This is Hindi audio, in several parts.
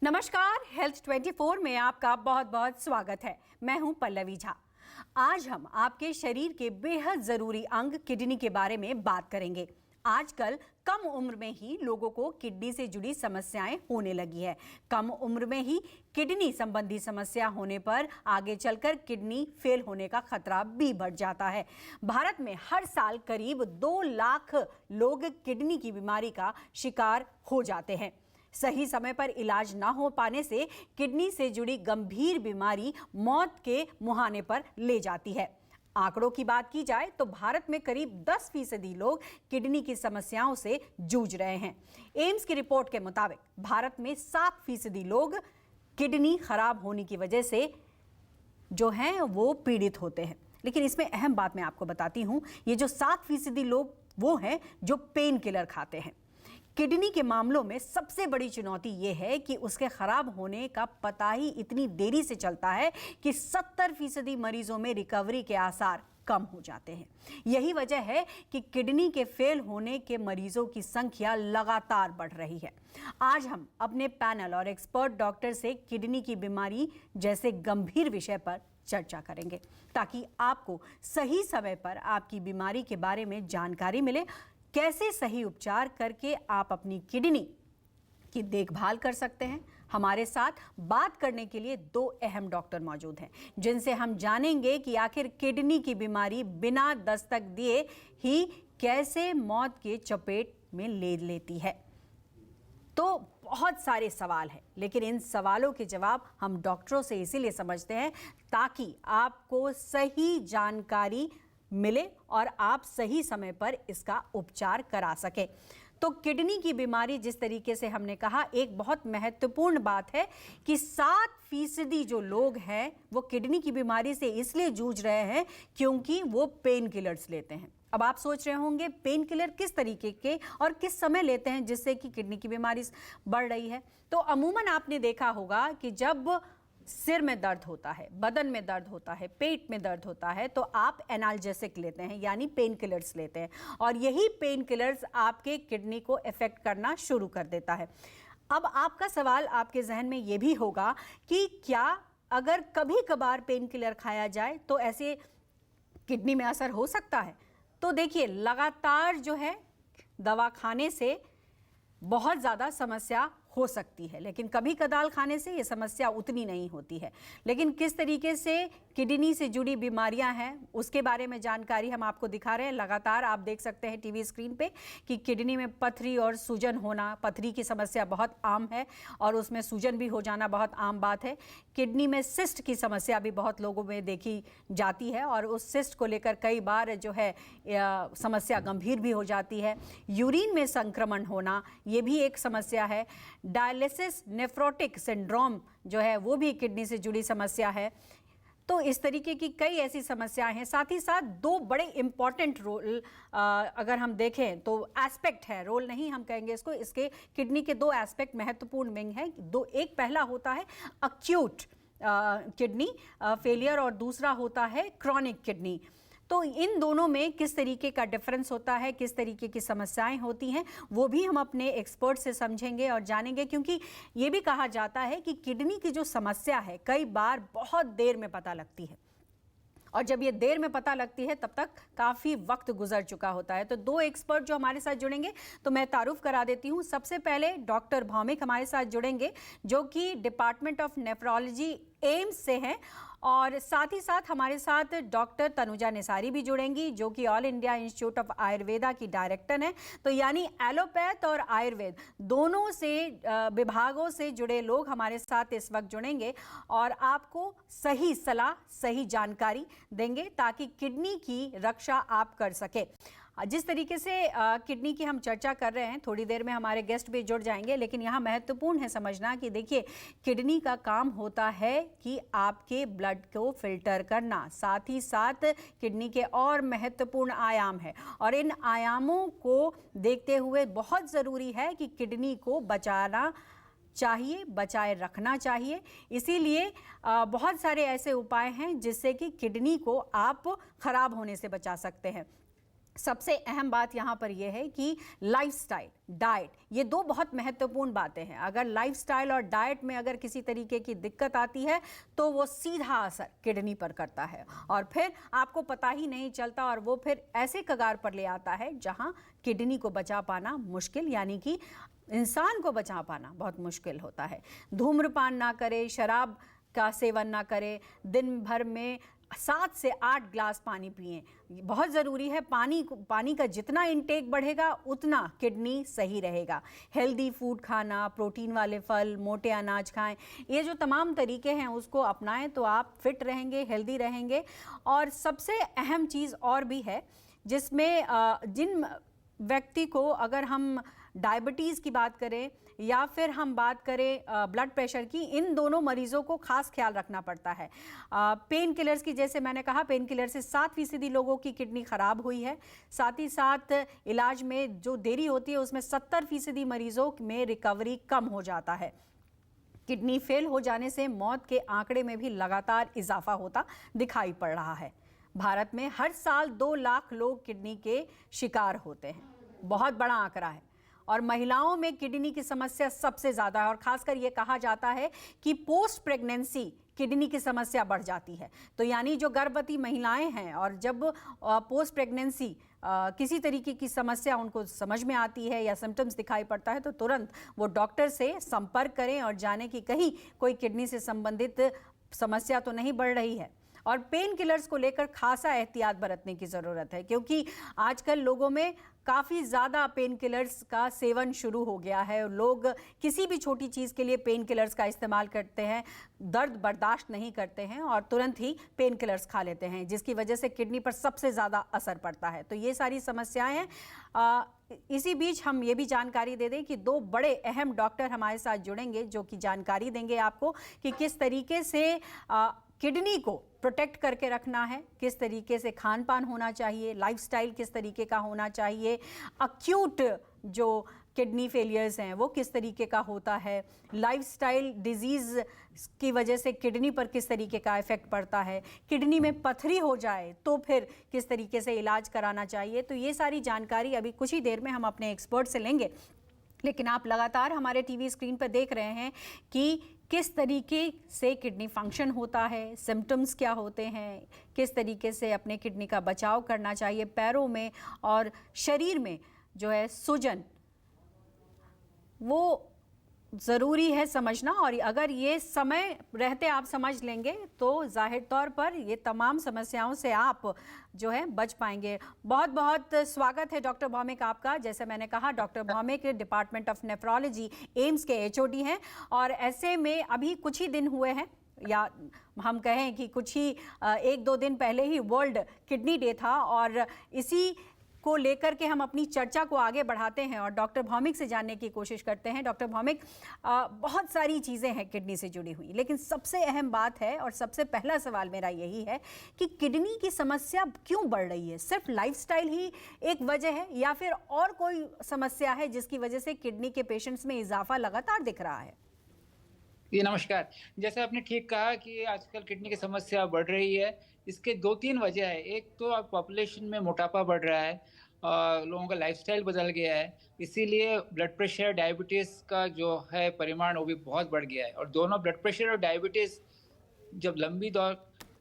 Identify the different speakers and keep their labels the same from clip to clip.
Speaker 1: नमस्कार, हेल्थ 24 में आपका बहुत बहुत स्वागत है। मैं हूं पल्लवी झा। आज हम आपके शरीर के बेहद जरूरी अंग किडनी के बारे में बात करेंगे। आजकल कम उम्र में ही लोगों को किडनी से जुड़ी समस्याएं होने लगी है। कम उम्र में ही किडनी संबंधी समस्या होने पर आगे चलकर किडनी फेल होने का खतरा भी बढ़ जाता है। भारत में हर साल करीब 2 लाख लोग किडनी की बीमारी का शिकार हो जाते हैं। सही समय पर इलाज न हो पाने से किडनी से जुड़ी गंभीर बीमारी मौत के मुहाने पर ले जाती है। आंकड़ों की बात की जाए तो भारत में करीब 10% लोग किडनी की समस्याओं से जूझ रहे हैं। एम्स की रिपोर्ट के मुताबिक भारत में 7% लोग किडनी खराब होने की वजह से जो हैं वो पीड़ित होते हैं। लेकिन इसमें अहम बात मैं आपको बताती हूं, ये जो 7% लोग वो हैं जो पेन किलर खाते हैं। किडनी के मामलों में सबसे बड़ी चुनौती यह है कि उसके खराब होने का पता ही इतनी देरी से चलता है कि 70% मरीजों में रिकवरी के आसार कम हो जाते हैं। यही वजह है कि किडनी के फेल होने के मरीजों की संख्या लगातार बढ़ रही है। आज हम अपने पैनल और एक्सपर्ट डॉक्टर से किडनी की बीमारी जैसे गंभीर विषय पर चर्चा करेंगे ताकि आपको सही समय पर आपकी बीमारी के बारे में जानकारी मिले, कैसे सही उपचार करके आप अपनी किडनी की देखभाल कर सकते हैं। हमारे साथ बात करने के लिए 2 अहम डॉक्टर मौजूद हैं जिनसे हम जानेंगे कि आखिर किडनी की बीमारी बिना दस्तक दिए ही कैसे मौत के चपेट में ले लेती है। तो बहुत सारे सवाल हैं, लेकिन इन सवालों के जवाब हम डॉक्टरों से इसीलिए समझते हैं ताकि आपको सही जानकारी मिले और आप सही समय पर इसका उपचार करा सकें। तो किडनी की बीमारी, जिस तरीके से हमने कहा, एक बहुत महत्वपूर्ण बात है कि 7% जो लोग हैं वो किडनी की बीमारी से इसलिए जूझ रहे हैं क्योंकि वो पेन किलर्स लेते हैं। अब आप सोच रहे होंगे पेन किलर किस तरीके के और किस समय लेते हैं जिससे कि किडनी की बीमारी बढ़ रही है। तो अमूमन आपने देखा होगा कि जब सिर में दर्द होता है, बदन में दर्द होता है, पेट में दर्द होता है तो आप एनाल्जेसिक लेते हैं, यानी पेन किलर्स लेते हैं, और यही पेन किलर्स आपके किडनी को इफेक्ट करना शुरू कर देता है। अब आपका सवाल आपके जहन में यह भी होगा कि क्या अगर कभी कभार पेन किलर खाया जाए तो ऐसे किडनी में असर हो सकता है? तो देखिए, लगातार जो है दवा खाने से बहुत ज़्यादा समस्या हो सकती है, लेकिन कभी कदाल खाने से ये समस्या उतनी नहीं होती है। लेकिन किस तरीके से किडनी से जुड़ी बीमारियां हैं उसके बारे में जानकारी हम आपको दिखा रहे हैं। लगातार आप देख सकते हैं टीवी स्क्रीन पे कि किडनी में पथरी और सूजन होना, पथरी की समस्या बहुत आम है और उसमें सूजन भी हो जाना बहुत आम बात है। किडनी में सिस्ट की समस्या भी बहुत लोगों में देखी जाती है और उस सिस्ट को लेकर कई बार जो है समस्या गंभीर भी हो जाती है। यूरिन में संक्रमण होना, ये भी एक समस्या है। डायलिसिस नेफ्रोटिक सिंड्रोम जो है वो भी किडनी से जुड़ी समस्या है। तो इस तरीके की कई ऐसी समस्याएं हैं। साथ ही साथ 2 बड़े इंपॉर्टेंट रोल अगर हम देखें तो एस्पेक्ट है, रोल नहीं हम कहेंगे इसको, इसके किडनी के 2 एस्पेक्ट महत्वपूर्ण विंग हैं। एक पहला होता है अक्यूट किडनी फेलियर और दूसरा होता है क्रॉनिक किडनी। तो इन दोनों में किस तरीके का डिफरेंस होता है, किस तरीके की समस्याएं होती हैं, वो भी हम अपने एक्सपर्ट से समझेंगे और जानेंगे, क्योंकि ये भी कहा जाता है कि किडनी की जो समस्या है कई बार बहुत देर में पता लगती है और जब ये देर में पता लगती है तब तक काफ़ी वक्त गुजर चुका होता है। तो 2 एक्सपर्ट जो हमारे साथ जुड़ेंगे तो मैं तारुफ करा देती हूँ। सबसे पहले डॉक्टर भौमिक हमारे साथ जुड़ेंगे जो कि डिपार्टमेंट ऑफ नेफ्रोलॉजी एम्स से हैं, और साथ ही साथ हमारे साथ डॉक्टर तनुजा निसारी भी जुड़ेंगी जो कि all India institute of Ayurveda की डायरेक्टर हैं। तो यानी एलोपैथ और आयुर्वेद दोनों से विभागों से जुड़े लोग हमारे साथ इस वक्त जुड़ेंगे और आपको सही सलाह, सही जानकारी देंगे ताकि किडनी की रक्षा आप कर सके। जिस तरीके से किडनी की हम चर्चा कर रहे हैं, थोड़ी देर में हमारे गेस्ट भी जुड़ जाएंगे, लेकिन यहाँ महत्वपूर्ण है समझना कि देखिए, किडनी का काम होता है कि आपके ब्लड को फिल्टर करना। साथ ही साथ किडनी के और महत्वपूर्ण आयाम है और इन आयामों को देखते हुए बहुत ज़रूरी है कि किडनी को बचाना चाहिए, बचाए रखना चाहिए। इसीलिए बहुत सारे ऐसे उपाय हैं जिससे कि किडनी को आप खराब होने से बचा सकते हैं। सबसे अहम बात यहाँ पर यह है कि लाइफस्टाइल, डाइट, ये दो बहुत महत्वपूर्ण बातें हैं। अगर लाइफस्टाइल और डाइट में अगर किसी तरीके की दिक्कत आती है तो वो सीधा असर किडनी पर करता है और फिर आपको पता ही नहीं चलता और वो फिर ऐसे कगार पर ले आता है जहाँ किडनी को बचा पाना मुश्किल, यानी कि इंसान को बचा पाना बहुत मुश्किल होता है। धूम्रपान ना करें, शराब का सेवन ना करें, दिन भर में 7 से 8 ग्लास पानी पिएं, बहुत ज़रूरी है। पानी का जितना इंटेक बढ़ेगा उतना किडनी सही रहेगा। हेल्दी फूड खाना, प्रोटीन वाले फल, मोटे अनाज खाएं, ये जो तमाम तरीके हैं उसको अपनाएं तो आप फिट रहेंगे, हेल्दी रहेंगे। और सबसे अहम चीज़ और भी है जिसमें जिन व्यक्ति को, अगर हम डायबिटीज़ की बात करें या फिर हम बात करें ब्लड प्रेशर की, इन दोनों मरीजों को खास ख्याल रखना पड़ता है। पेन किलर्स की, जैसे मैंने कहा, पेन किलर से 7% लोगों की किडनी ख़राब हुई है। साथ ही साथ इलाज में जो देरी होती है उसमें 70% मरीजों में रिकवरी कम हो जाता है। किडनी फेल हो जाने से मौत के आंकड़े में भी लगातार इजाफा होता दिखाई पड़ रहा है। भारत में हर साल 2 लाख लोग किडनी के शिकार होते हैं, बहुत बड़ा आंकड़ा है। और महिलाओं में किडनी की समस्या सबसे ज़्यादा है और ख़ासकर ये कहा जाता है कि पोस्ट प्रेगनेंसी किडनी की समस्या बढ़ जाती है। तो यानी जो गर्भवती महिलाएं हैं और जब पोस्ट प्रेगनेंसी किसी तरीके की समस्या उनको समझ में आती है या सिम्टम्स दिखाई पड़ता है तो तुरंत वो डॉक्टर से संपर्क करें और जाने कि कहीं कोई किडनी से संबंधित समस्या तो नहीं बढ़ रही है। और पेन किलर्स को लेकर खासा एहतियात बरतने की ज़रूरत है क्योंकि आजकल लोगों में काफ़ी ज़्यादा पेन किलर्स का सेवन शुरू हो गया है। लोग किसी भी छोटी चीज़ के लिए पेन किलर्स का इस्तेमाल करते हैं, दर्द बर्दाश्त नहीं करते हैं और तुरंत ही पेन किलर्स खा लेते हैं, जिसकी वजह से किडनी पर सबसे ज़्यादा असर पड़ता है। तो ये सारी समस्याएं हैं। इसी बीच हम ये भी जानकारी दे दें कि 2 बड़े अहम डॉक्टर हमारे साथ जुड़ेंगे जो कि जानकारी देंगे आपको कि किस तरीके से किडनी को प्रोटेक्ट करके रखना है, किस तरीके से खान पान होना चाहिए, लाइफस्टाइल किस तरीके का होना चाहिए, अक्यूट जो किडनी फेलियर्स हैं वो किस तरीके का होता है, लाइफस्टाइल डिजीज़ की वजह से किडनी पर किस तरीके का इफ़ेक्ट पड़ता है, किडनी में पथरी हो जाए तो फिर किस तरीके से इलाज कराना चाहिए। तो ये सारी जानकारी अभी कुछ ही देर में हम अपने एक्सपर्ट से लेंगे। लेकिन आप लगातार हमारे टीवी स्क्रीन पर देख रहे हैं कि किस तरीके से किडनी फंक्शन होता है, सिम्टम्स क्या होते हैं, किस तरीके से अपने किडनी का बचाव करना चाहिए। पैरों में और शरीर में जो है सूजन, वो ज़रूरी है समझना और अगर ये समय रहते आप समझ लेंगे तो जाहिर तौर पर ये तमाम समस्याओं से आप जो है बच पाएंगे। बहुत बहुत स्वागत है डॉक्टर भौमिक आपका। जैसे मैंने कहा, doctor Bhaumik department of nephrology AIIMS के HOD हैं और ऐसे में अभी कुछ ही दिन हुए हैं या हम कहें कि कुछ ही 1-2 दिन पहले ही वर्ल्ड किडनी डे था और इसी को लेकर के हम अपनी चर्चा को आगे बढ़ाते हैं और डॉक्टर भौमिक से जानने की कोशिश करते हैं। डॉक्टर भौमिक, बहुत सारी चीज़ें हैं किडनी से जुड़ी हुई, लेकिन सबसे अहम बात है और सबसे पहला सवाल मेरा यही है कि किडनी की समस्या क्यों बढ़ रही है? सिर्फ लाइफस्टाइल ही एक वजह है या फिर और कोई समस्या है जिसकी वजह से किडनी के पेशेंट्स में इजाफा लगातार दिख रहा है?
Speaker 2: जी नमस्कार। जैसे आपने ठीक कहा कि आजकल किडनी की समस्या बढ़ रही है। इसके 2-3 वजह है। एक तो अब पॉपुलेशन में मोटापा बढ़ रहा है, लोगों का लाइफस्टाइल बदल गया है, इसीलिए ब्लड प्रेशर, डायबिटीज़ का जो है परिमाण वो भी बहुत बढ़ गया है। और दोनों ब्लड प्रेशर और डायबिटीज़ जब लंबी दौर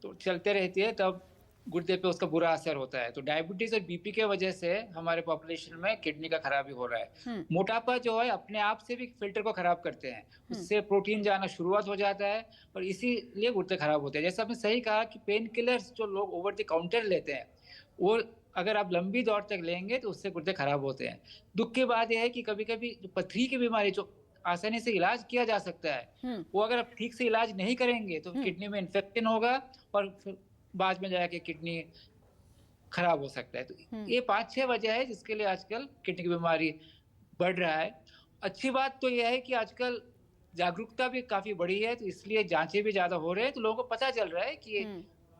Speaker 2: तो चलते रहती है तब गुर्दे पे उसका बुरा असर होता है। तो डायबिटीज़ और बीपी के वजह से हमारे पॉपुलेशन में किडनी का खराबी हो रहा है। मोटापा जो है अपने आप से भी फिल्टर को खराब करते हैं, उससे प्रोटीन जाना शुरुआत हो जाता है और इसीलिए गुर्दे खराब होते हैं। जैसे आपने सही कहा कि पेन किलर्स जो लोग ओवर द काउंटर लेते हैं वो अगर आप लंबी दौर तक लेंगे तो उससे गुर्दे खराब होते हैं। दुख की बात यह है कि कभी-कभी पथरी की बीमारी जो आसानी से इलाज किया जा सकता है, वो अगर आप ठीक से इलाज नहीं करेंगे तो किडनी में इन्फेक्शन होगा और फिर बाद में जाके किडनी खराब हो सकता है। तो ये 5-6 वजह है जिसके लिए आजकल किडनी की बीमारी बढ़ रहा है। अच्छी बात तो यह है कि आजकल जागरूकता भी काफ़ी बढ़ी है, तो इसलिए जाँचें भी ज़्यादा हो रहे हैं, तो लोगों को पता चल रहा है कि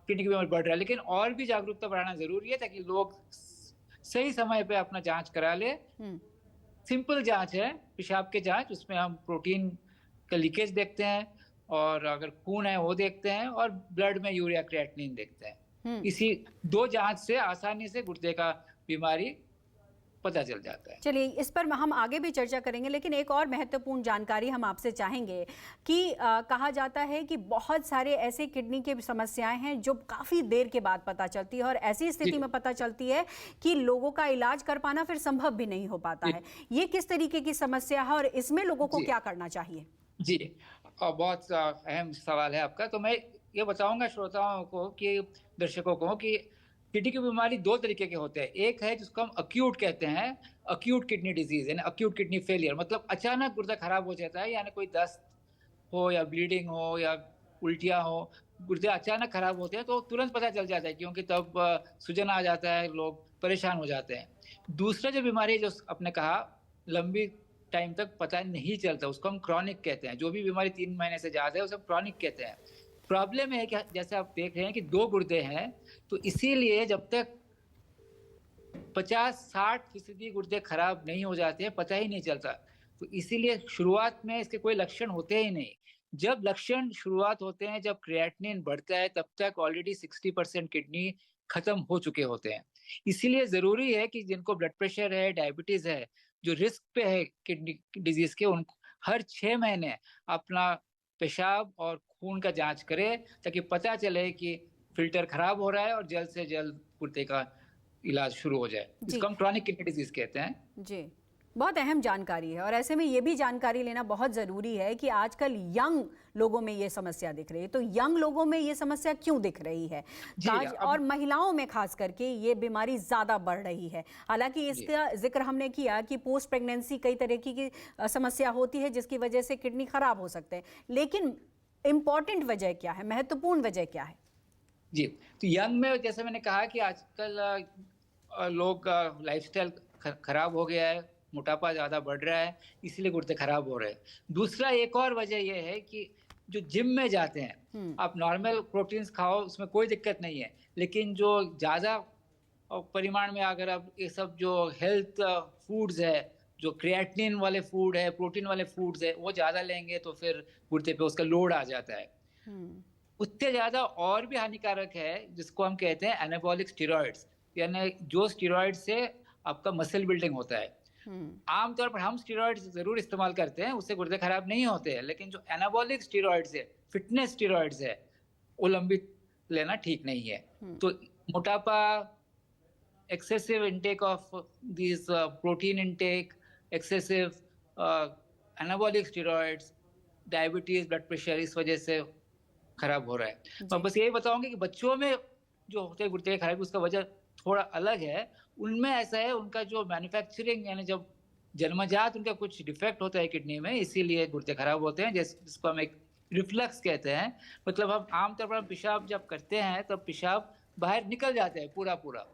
Speaker 2: किडनी की बीमारी बढ़ रहा है। लेकिन और भी जागरूकता बढ़ाना ज़रूरी है ताकि लोग सही समय पे अपना जाँच करा लें। सिंपल जाँच है, पेशाब की जाँच, उसमें हम प्रोटीन का लीकेज देखते हैं और अगर खून है वो देखते हैं और ब्लड में यूरिया क्रिएटिनिन देखते हैं। इसी 2 जाँच से आसानी से गुर्दे का बीमारी पता चल जाता है।
Speaker 1: चलिए, इस पर हम आगे भी चर्चा करेंगे, लेकिन एक और महत्वपूर्ण जानकारी हम आपसे चाहेंगे कि कहा जाता है कि बहुत सारे ऐसे किडनी की समस्याएं हैं जो काफ़ी देर के बाद पता चलती है, और ऐसी स्थिति में पता चलती है कि लोगों का इलाज कर पाना फिर संभव भी नहीं हो पाता है। ये किस तरीके की समस्या है और इसमें लोगों को क्या करना चाहिए?
Speaker 2: जी, बहुत अहम सवाल है आपका। तो मैं ये बताऊंगा श्रोताओं को कि दर्शकों को कि किडनी की बीमारी दो तरीके के होते हैं। एक है जिसको हम अक्यूट कहते हैं, अक्यूट किडनी डिजीज यानी अक्यूट किडनी फेलियर, मतलब अचानक गुर्दा खराब हो जाता है, यानी कोई दस्त हो या ब्लीडिंग हो या उल्टियाँ हो, गुर्दे अचानक खराब होते हैं तो तुरंत पता चल जाता है, क्योंकि तब सूजन आ जाता है, लोग परेशान हो जाते हैं। दूसरा जो बीमारी है जो आपने कहा लंबी टाइम तक पता नहीं चलता, उसको हम क्रॉनिक कहते हैं। जो भी बीमारी 3 महीने से ज़्यादा है उसे हम क्रॉनिक कहते हैं। प्रॉब्लम है कि जैसे आप देख रहे हैं कि 2 गुर्दे हैं, तो इसीलिए जब तक 50-60% गुर्दे खराब नहीं हो जाते हैं, पता ही नहीं चलता। तो इसीलिए शुरुआत में इसके कोई लक्षण होते ही नहीं। जब लक्षण शुरुआत होते हैं, जब क्रिएटिनिन बढ़ता है, तब तक ऑलरेडी 60% किडनी खत्म हो चुके होते हैं। इसीलिए ज़रूरी है कि जिनको ब्लड प्रेशर है, डायबिटीज़ है, जो रिस्क पे है किडनी डिजीज़ के, उनको हर 6 महीने अपना पेशाब और खून का जाँच करें, ताकि पता चले कि फ़िल्टर खराब हो रहा है और जल्द से जल्द गुर्दे का इलाज शुरू हो जाए। इसको हम क्रॉनिक किडनी डिजीज कहते हैं।
Speaker 1: जी, बहुत अहम जानकारी है, और ऐसे में ये भी जानकारी लेना बहुत ज़रूरी है कि आजकल यंग लोगों में ये समस्या दिख रही है। तो यंग लोगों में ये समस्या क्यों दिख रही है? और महिलाओं में खास करके ये बीमारी ज़्यादा बढ़ रही है। हालांकि इसका जिक्र हमने किया कि पोस्ट प्रेगनेंसी कई तरह की समस्या होती है जिसकी वजह से किडनी खराब हो सकते हैं, लेकिन इम्पॉर्टेंट वजह क्या है, महत्वपूर्ण वजह क्या है?
Speaker 2: जी, तो यंग में जैसे मैंने कहा कि आजकल लोग लाइफस्टाइल खराब हो गया है, मोटापा ज़्यादा बढ़ रहा है, इसलिए गुर्दे खराब हो रहे हैं। दूसरा एक और वजह ये है कि जो जिम में जाते हैं, आप नॉर्मल प्रोटीन्स खाओ, उसमें कोई दिक्कत नहीं है, लेकिन जो ज़्यादा परिमाण में अगर आप ये सब जो हेल्थ फूड्स है, जो क्रिएटिनिन वाले फूड है, प्रोटीन वाले फूड्स है, वो ज़्यादा लेंगे तो फिर गुर्दे पे उसका लोड आ जाता है। उससे ज़्यादा और भी हानिकारक है जिसको हम कहते हैं एनाबॉलिक स्टेरॉइड्स, यानी जो स्टेरॉइड से आपका मसल बिल्डिंग होता है। आमतौर पर हम स्टेरॉइड्स जरूर इस्तेमाल करते हैं, उससे गुर्दे खराब नहीं होते हैं, लेकिन जो एनाबॉलिक स्टेरॉइड्स है, फिटनेस स्टेरॉइड्स है, वो लंबी लेना ठीक नहीं है। तो मोटापा, excessive intake of this protein intake, excessive anabolic steroids, diabetes, blood pressure, इस वजह से खराब हो रहा है। मैं बस यही बताऊंगी कि बच्चों में जो होते हैं गुर्दे की खराबी, उसका वजह थोड़ा अलग है। उनमें ऐसा है, उनका जो मैन्युफैक्चरिंग यानी जब जन्मजात उनका कुछ डिफेक्ट होता है किडनी में, इसीलिए गुर्दे खराब होते हैं, जिसको हम एक रिफ्लक्स कहते हैं। मतलब हम आमतौर पर पेशाब जब करते हैं तब पेशाब बाहर निकल जाता है पूरा पूरा।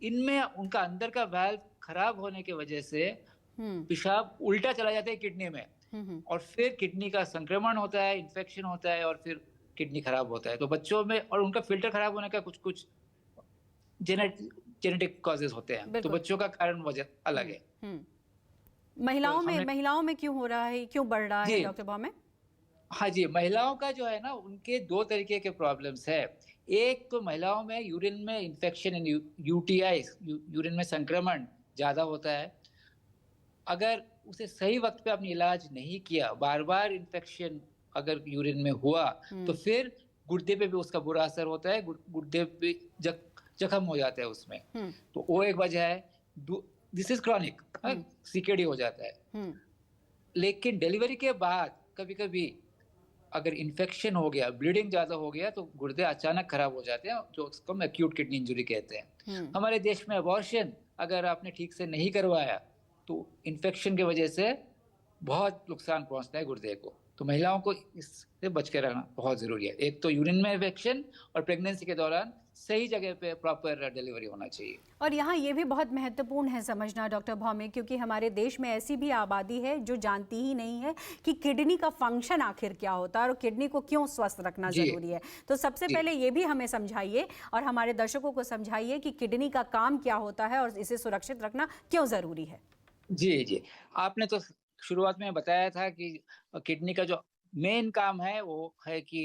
Speaker 2: इनमें उनका अंदर का वाल्व खराब होने की वजह से पेशाब उल्टा चला जाता है किडनी में, और फिर किडनी का संक्रमण होता है, इन्फेक्शन होता है, और फिर किडनी खराब होता है। तो बच्चों में, और उनका फिल्टर खराब होने का कुछ जेनेटिक कॉजेज होते हैं, तो बच्चों का कारण वजह अलग है।
Speaker 1: महिलाओं में क्यों हो रहा है, क्यों बढ़ रहा है डॉक्टर भामे?
Speaker 2: हाँ जी, महिलाओं का जो है ना, उनके 2 तरीके के प्रॉब्लम्स है। एक तो महिलाओं में यूरिन में इन्फेक्शन, यूटीआई, यूरिन में संक्रमण ज़्यादा होता है। अगर उसे सही वक्त पे आपने इलाज नहीं किया, बार बार इन्फेक्शन अगर यूरिन में हुआ, तो फिर गुर्दे पे भी उसका बुरा असर होता है, गुर्दे पे जख्म हो जाता है उसमें। तो वो एक वजह है। दिस इज क्रॉनिक, सीकेडी हो जाता है। लेकिन डिलीवरी के बाद कभी कभी अगर इन्फेक्शन हो गया, ब्लीडिंग ज्यादा हो गया, तो गुर्दे अचानक खराब हो जाते हैं, जो उसको हम एक्यूट किडनी इंजरी कहते हैं। हमारे देश में अबॉर्शन अगर आपने ठीक से नहीं करवाया तो इन्फेक्शन की वजह से बहुत नुकसान पहुंचता है गुर्दे को। तो महिलाओं को इससे बच के रहना बहुत जरूरी है। एक तो यूरिन में इन्फेक्शन, और प्रेगनेंसी के दौरान सही जगह पे प्रॉपर डिलीवरी होना चाहिए।
Speaker 1: और यहाँ ये भी बहुत महत्वपूर्ण है समझना डॉक्टर भामे, क्योंकि हमारे देश में ऐसी भी आबादी है जो जानती ही नहीं है कि किडनी का फंक्शन आखिर क्या होता है और किडनी को क्यों स्वस्थ रखना जरूरी है। तो सबसे पहले ये भी हमें समझाइए और हमारे दर्शकों को समझाइए कि किडनी का काम क्या होता है और इसे सुरक्षित रखना क्यों जरूरी है।
Speaker 2: जी, आपने तो शुरुआत में बताया था कि किडनी का जो मेन काम है वो है कि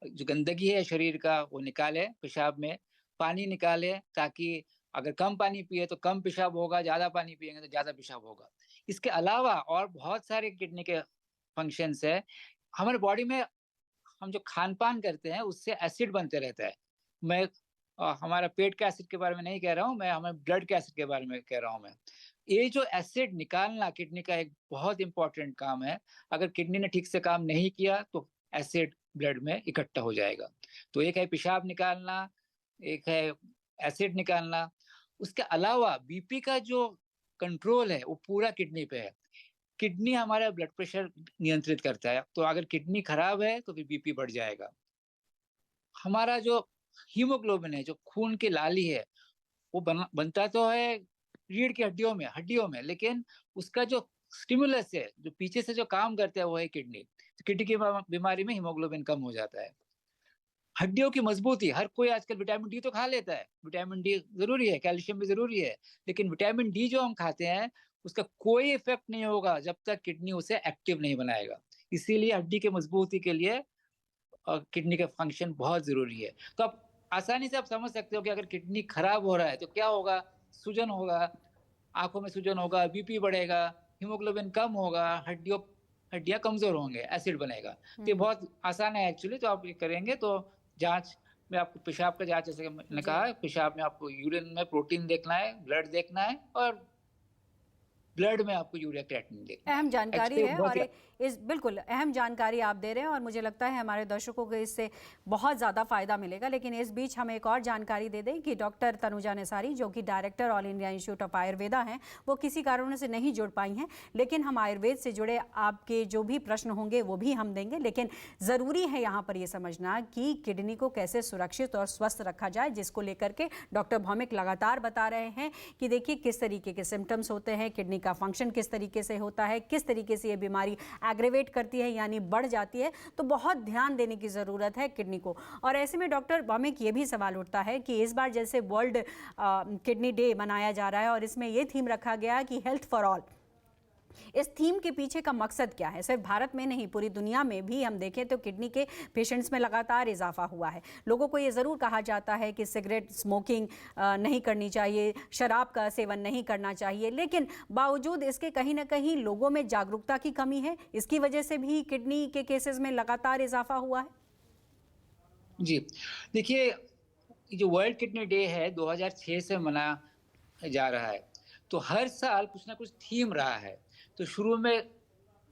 Speaker 2: जो गंदगी है शरीर का वो निकाले, पेशाब में पानी निकाले, ताकि अगर कम पानी पिए तो कम पेशाब होगा, ज़्यादा पानी पिएँगे तो ज़्यादा पेशाब होगा। इसके अलावा और बहुत सारे किडनी के फंक्शंस हैं। हमारे बॉडी में हम जो खान-पान करते हैं उससे एसिड बनते रहता है। मैं हमारा पेट के एसिड के बारे में नहीं कह रहा हूँ, मैं हमारे ब्लड के एसिड के बारे में कह रहा हूँ मैं। ये जो एसिड निकालना किडनी का एक बहुत इम्पोर्टेंट काम है। अगर किडनी ने ठीक से काम नहीं किया तो एसिड ब्लड में इकट्ठा हो जाएगा। तो एक है पेशाब निकालना, एक है एसिड निकालना। उसके अलावा बीपी का जो कंट्रोल है वो पूरा किडनी पे है। किडनी हमारा ब्लड प्रेशर नियंत्रित करता है, तो अगर किडनी खराब है तो फिर बीपी बढ़ जाएगा। हमारा जो हीमोग्लोबिन है, जो खून की लाली है, वो बनता तो है रीढ़ की हड्डियों में, लेकिन उसका जो स्टिमुलस है, जो पीछे से जो काम करता है वो है किडनी। तो किडनी की बीमारी में हीमोग्लोबिन कम हो जाता है। हड्डियों की मजबूती, हर कोई आजकल विटामिन डी तो खा लेता है, विटामिन डी जरूरी है, कैल्शियम भी जरूरी है, लेकिन विटामिन डी जो हम खाते हैं उसका कोई इफेक्ट नहीं होगा जब तक किडनी उसे एक्टिव नहीं बनाएगा। इसीलिए हड्डी की मजबूती के लिए किडनी का फंक्शन बहुत जरूरी है। तो आप आसानी से आप समझ सकते हो कि अगर किडनी खराब हो रहा है तो क्या होगा। सूजन होगा, आंखों में सूजन होगा, बीपी बढ़ेगा, हीमोग्लोबिन कम होगा, हड्डियां कमजोर होंगे, एसिड बनेगा। तो ये
Speaker 1: हम्म।
Speaker 2: बहुत आसान है एक्चुअली। तो आप ये करेंगे तो जांच में आपको पेशाब का जांच, जैसे कि मैंने
Speaker 1: जी।
Speaker 2: कहा, पेशाब में आपको यूरिन में प्रोटीन देखना है, ब्लड देखना है, और ब्लड में आपको यूरिया क्रिएटिनिन देखना है।
Speaker 1: अहम जानकारी
Speaker 2: एक्चुअली
Speaker 1: है
Speaker 2: बहुत
Speaker 1: और
Speaker 2: ही
Speaker 1: इस बिल्कुल अहम जानकारी आप दे रहे हैं और मुझे लगता है हमारे दर्शकों को इससे बहुत ज़्यादा फायदा मिलेगा। लेकिन इस बीच हम एक और जानकारी दे दें कि डॉक्टर तनुजा नेसारी, जो कि director all India institute of Ayurveda हैं, वो किसी कारणों से नहीं जुड़ पाई हैं। लेकिन हम आयुर्वेद से जुड़े आपके जो भी प्रश्न होंगे वो भी हम देंगे। लेकिन ज़रूरी है यहाँ पर ये समझना कि किडनी को कैसे सुरक्षित और स्वस्थ रखा जाए, जिसको लेकर के डॉक्टर भौमिक लगातार बता रहे हैं कि देखिए किस तरीके के सिम्टम्स होते हैं, किडनी का फंक्शन किस तरीके से होता है, किस तरीके से ये बीमारी एग्रेवेट करती है यानी बढ़ जाती है। तो बहुत ध्यान देने की ज़रूरत है किडनी को। और ऐसे में डॉक्टर भौमिक, ये भी सवाल उठता है कि इस बार जैसे वर्ल्ड किडनी डे मनाया जा रहा है और इसमें ये थीम रखा गया कि हेल्थ फॉर ऑल, इस थीम के पीछे का मकसद क्या है? सिर्फ भारत में नहीं, पूरी दुनिया में भी हम देखें तो किडनी के पेशेंट्स में लगातार इजाफा हुआ है। लोगों को ये ज़रूर कहा जाता है कि सिगरेट स्मोकिंग नहीं करनी चाहिए, शराब का सेवन नहीं करना चाहिए, लेकिन बावजूद इसके कहीं ना कहीं लोगों में जागरूकता की कमी है। इसकी वजह से भी किडनी के केसेस में लगातार इजाफा हुआ है।
Speaker 2: जी। देखिए, जो वर्ल्ड किडनी डे है 2006 से मनाया जा रहा है, तो हर साल कुछ ना कुछ थीम रहा है। तो शुरू में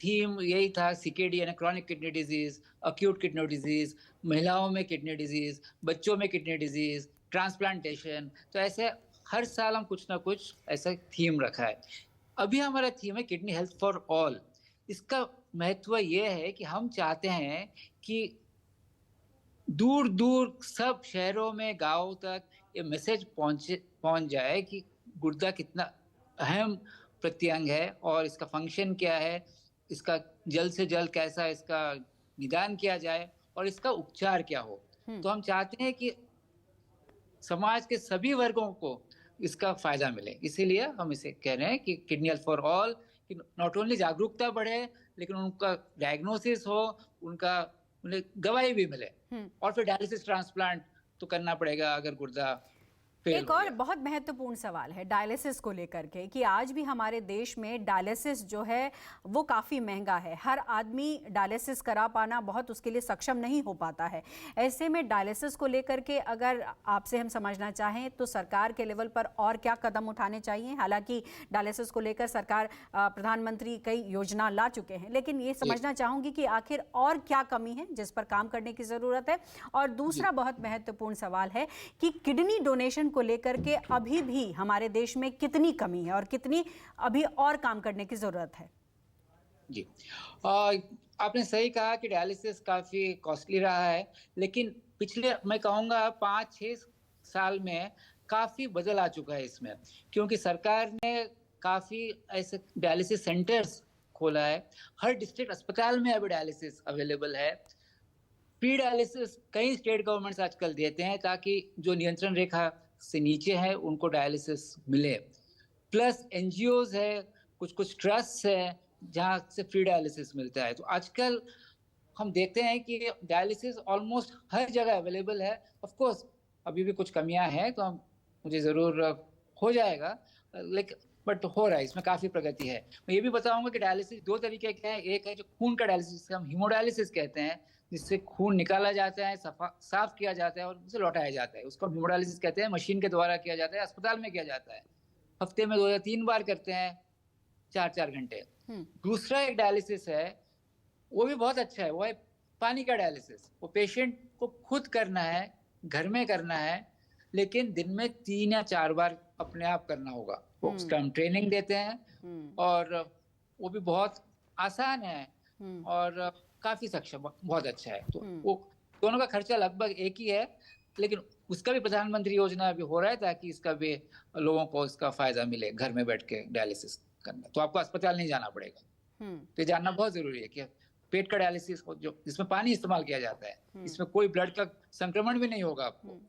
Speaker 2: थीम यही था, सीकेडी यानी chronic kidney disease, acute kidney disease, महिलाओं में किडनी डिजीज, बच्चों में किडनी डिजीज, ट्रांसप्लांटेशन। तो ऐसे हर साल हम कुछ ना कुछ ऐसा थीम रखा है। अभी हमारा थीम है किडनी हेल्थ फॉर ऑल। इसका महत्व ये है कि हम चाहते हैं कि दूर दूर सब शहरों में, गांवों तक ये मैसेज पहुंच जाए कि गुर्दा कितना अहम प्रत्यंग है और इसका फंक्शन क्या है, इसका जल्द से जल्द कैसा इसका निदान किया जाए और इसका उपचार क्या हो। तो हम चाहते हैं कि समाज के सभी वर्गों को इसका फायदा मिले। इसीलिए हम इसे कह रहे हैं कि किडनी हेल्थ फॉर ऑल, कि नॉट ओनली जागरूकता बढ़े, लेकिन उनका डायग्नोसिस हो, उनका उन्हें दवाई भी मिले, और फिर डायलिसिस ट्रांसप्लांट तो करना पड़ेगा अगर गुर्दा फेल
Speaker 1: एक
Speaker 2: हो
Speaker 1: और
Speaker 2: गया।
Speaker 1: बहुत महत्वपूर्ण सवाल है डायलिसिस को लेकर के कि आज भी हमारे देश में डायलिसिस जो है वो काफ़ी महंगा है। हर आदमी डायलिसिस करा पाना बहुत उसके लिए सक्षम नहीं हो पाता है। ऐसे में डायलिसिस को लेकर के अगर आपसे हम समझना चाहें तो सरकार के लेवल पर और क्या कदम उठाने चाहिए? हालांकि डायलिसिस को लेकर सरकार, प्रधानमंत्री कई योजना ला चुके हैं, लेकिन ये समझना चाहूँगी कि आखिर और क्या कमी है जिस पर काम करने की ज़रूरत है। और दूसरा बहुत महत्वपूर्ण सवाल है कि किडनी डोनेशन को लेकर के अभी भी हमारे देश में कितनी कमी है और कितनी अभी और काम करने की जरूरत है?
Speaker 2: जी। आपने सही कहा कि डायलिसिस काफ़ी कॉस्टली रहा है, लेकिन पिछले मैं कहूँगा 5-6 साल में काफ़ी बदल आ चुका है इसमें, क्योंकि सरकार ने काफ़ी ऐसे डायलिसिस सेंटर्स खोला है। हर डिस्ट्रिक्ट अस्पताल में अभी डायलिसिस अवेलेबल है। फ्री डायलिसिस कई स्टेट गवर्नमेंट्स आजकल देते हैं ताकि जो नियंत्रण रेखा से नीचे है उनको डायलिसिस मिले। प्लस एनजीओज है, कुछ कुछ ट्रस्ट है जहाँ से फ्री डायलिसिस मिलता है। तो आजकल हम देखते हैं कि डायलिसिस ऑलमोस्ट हर जगह अवेलेबल है। ऑफ कोर्स अभी भी कुछ कमियां हैं, तो हम मुझे ज़रूर हो जाएगा, लेकिन बट हो रहा है, इसमें काफी प्रगति है। मैं ये भी बताऊंगा कि डायलिसिस दो तरीके के हैं। एक है जो खून का डायलिसिस, जिसे हम हीमोडायलिसिस कहते हैं, जिससे खून निकाला जाता है, साफ किया जाता है और उसे लौटाया जाता है, उसको हीमोडायलिसिस कहते हैं। मशीन के द्वारा किया जाता है, अस्पताल में किया जाता है, हफ्ते में 2 या 3 बार करते हैं, 4-4 घंटे। दूसरा एक डायलिसिस है, वो भी बहुत अच्छा है, वो है पानी का डायलिसिस। वो पेशेंट को खुद करना है, घर में करना है, लेकिन दिन में 3 या 4 बार अपने आप करना होगा। उसका हम ट्रेनिंग देते हैं और वो भी बहुत आसान है और काफी सक्षम, बहुत अच्छा है। तो वो दोनों का खर्चा लगभग एक ही है, लेकिन उसका भी प्रधानमंत्री योजना अभी हो रहा है ताकि इसका भी लोगों को इसका फायदा मिले, घर में बैठ के डायलिसिस करना। तो आपको अस्पताल नहीं जाना पड़ेगा। तो ये जानना बहुत जरूरी है कि पेट का डायलिसिस जो जिसमें पानी इस्तेमाल किया जाता है, इसमें कोई ब्लड का संक्रमण भी नहीं होगा आपको,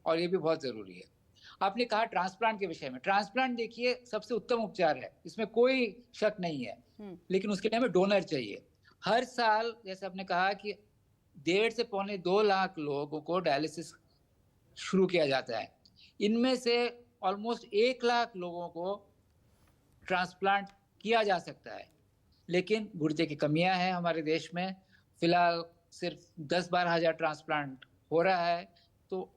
Speaker 2: और ये भी बहुत जरूरी है। आपने कहा ट्रांसप्लांट के विषय में, ट्रांसप्लांट देखिए सबसे उत्तम उपचार है, इसमें कोई शक नहीं है, लेकिन उसके लिए हमें डोनर चाहिए। हर साल जैसे आपने कहा कि 1.5 से पौने 2 लाख लोगों को डायलिसिस शुरू किया जाता है। इनमें से ऑलमोस्ट 1 लाख लोगों को ट्रांसप्लांट किया जा सकता है, लेकिन गुर्दे की कमियां हैं हमारे देश में। फिलहाल सिर्फ 10-12 हजार ट्रांसप्लांट हो रहा है। तो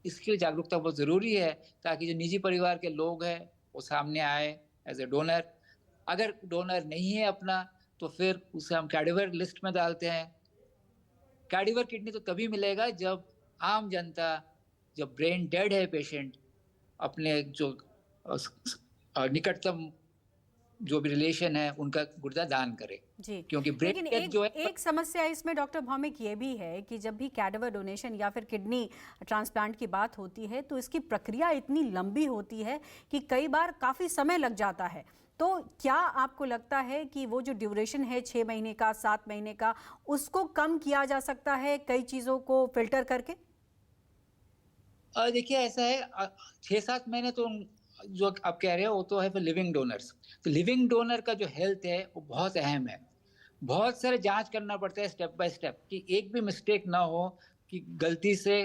Speaker 2: इसके लिए जागरूकता बहुत जरूरी है, ताकि जो निजी परिवार के लोग हैं वो सामने आए एज ए डोनर। अगर डोनर नहीं है अपना, तो फिर उसे हम कैडिवर लिस्ट में डालते हैं। कैडिवर किडनी तो तभी मिलेगा जब आम जनता, जब ब्रेन डेड है पेशेंट, अपने जो निकटतम जो भी रिलेशन है उनका गुर्दा दान करे।
Speaker 1: जी,
Speaker 2: क्योंकि
Speaker 1: लेकिन एक समस्या इसमें डॉक्टर भौमिक ये भी है कि जब भी कैडेवर डोनेशन या फिर किडनी ट्रांसप्लांट की बात होती है तो इसकी प्रक्रिया इतनी लंबी होती है कि कई बार काफ़ी समय लग जाता है। तो क्या आपको लगता है कि वो जो ड्यूरेशन है 6 महीने का, 7 महीने का, उसको कम किया जा सकता है कई चीज़ों को फिल्टर करके?
Speaker 2: देखिए ऐसा है, 6-7 महीने तो जो आप कह रहे हो वो तो है फिर लिविंग डोनर्स। तो लिविंग डोनर का जो हेल्थ है वो बहुत अहम है। बहुत सारे जांच करना पड़ता है स्टेप बाय स्टेप, कि एक भी मिस्टेक ना हो कि गलती से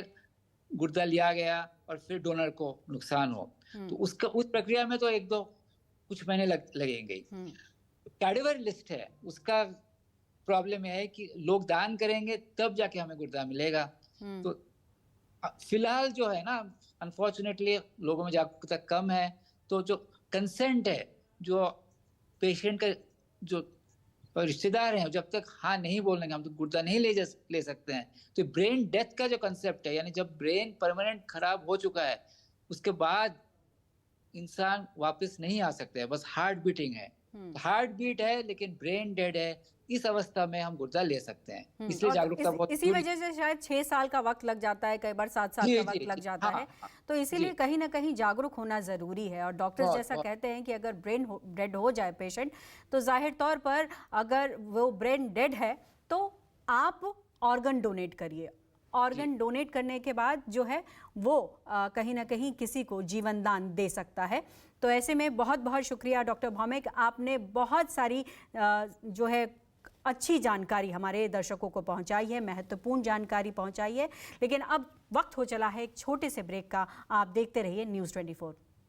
Speaker 2: गुर्दा लिया गया और फिर डोनर को नुकसान हो। तो उसका उस प्रक्रिया में तो 1-2 कुछ महीने लगेंगे। कैडिवर लिस्ट है, उसका प्रॉब्लम यह है कि लोग दान करेंगे तब जाके हमें गुर्दा मिलेगा। तो फिलहाल जो है ना, अनफॉर्चुनेटली लोगों में जागरूकता कम है। तो जो कंसेंट है, जो पेशेंट का जो रिश्तेदार हैं, जब तक हाँ नहीं बोलेंगे हम तो गुर्दा नहीं ले सकते हैं। तो ब्रेन डेथ का जो कंसेप्ट है, यानी जब ब्रेन परमानेंट खराब हो चुका है उसके बाद इंसान वापस नहीं आ सकते हैं, बस हार्ट बीटिंग है। हार्ट बीट है लेकिन ब्रेन डेड है, इस अवस्था में हम गुर्दा ले सकते हैं। इसलिए जागरूकता बहुत
Speaker 1: इसी वजह से शायद 6 साल का वक्त लग जाता है, कई बार 7 साल का वक्त लग जाता है। तो इसीलिए कहीं ना कहीं जागरूक होना जरूरी है। और डॉक्टर्स जैसा कहते हैं कि अगर ब्रेन डेड हो जाए पेशेंट, तो जाहिर तौर पर अगर वो ब्रेन डेड है तो आप ऑर्गन डोनेट करिए। ऑर्गन डोनेट करने के बाद जो है वो कहीं ना कहीं किसी को जीवन दान दे सकता है। तो ऐसे में बहुत बहुत शुक्रिया डॉक्टर भौमिक, आपने बहुत सारी जो है अच्छी जानकारी हमारे दर्शकों को पहुंचाई है, महत्वपूर्ण जानकारी पहुंचाई है। लेकिन अब वक्त हो चला है एक छोटे से ब्रेक का। आप देखते रहिए News 24।